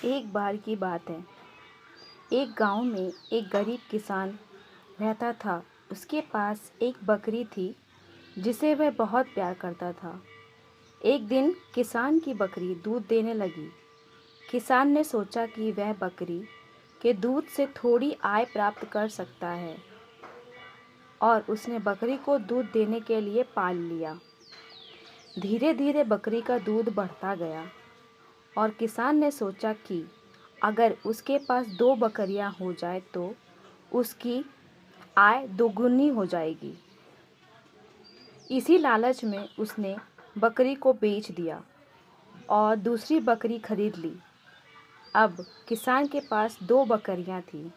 एक बार की बात है। एक गांव में एक गरीब किसान रहता था। उसके पास एक बकरी थी जिसे वह बहुत प्यार करता था। एक दिन किसान की बकरी दूध देने लगी। किसान ने सोचा कि वह बकरी के दूध से थोड़ी आय प्राप्त कर सकता है और उसने बकरी को दूध देने के लिए पाल लिया। धीरे धीरे बकरी का दूध बढ़ता गया और किसान ने सोचा कि अगर उसके पास 2 बकरियां हो जाए तो उसकी आय दोगुनी हो जाएगी। इसी लालच में उसने बकरी को बेच दिया और दूसरी बकरी खरीद ली। अब किसान के पास 2 बकरियां थीं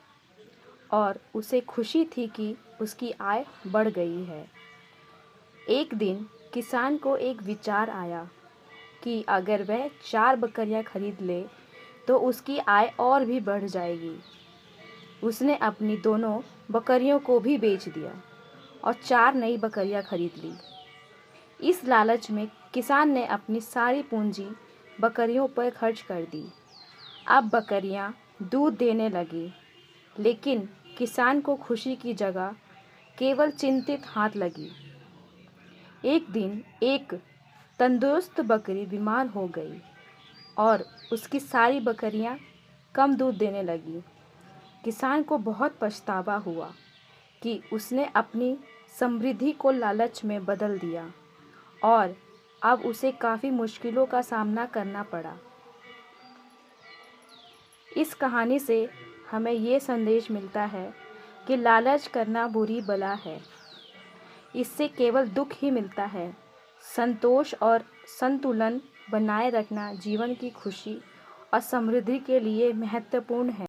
और उसे खुशी थी कि उसकी आय बढ़ गई है। एक दिन किसान को एक विचार आया कि अगर वह 4 बकरियां खरीद ले तो उसकी आय और भी बढ़ जाएगी। उसने अपनी दोनों बकरियों को भी बेच दिया और 4 नई बकरियां खरीद ली। इस लालच में किसान ने अपनी सारी पूंजी बकरियों पर खर्च कर दी। अब बकरियां दूध देने लगी, लेकिन किसान को खुशी की जगह केवल चिंतित हाथ लगी। एक दिन एक तंदुरुस्त बकरी बीमार हो गई और उसकी सारी बकरियां कम दूध देने लगी। किसान को बहुत पछतावा हुआ कि उसने अपनी समृद्धि को लालच में बदल दिया और अब उसे काफ़ी मुश्किलों का सामना करना पड़ा। इस कहानी से हमें ये संदेश मिलता है कि लालच करना बुरी बला है। इससे केवल दुख ही मिलता है। संतोष और संतुलन बनाए रखना जीवन की खुशी और समृद्धि के लिए महत्वपूर्ण है।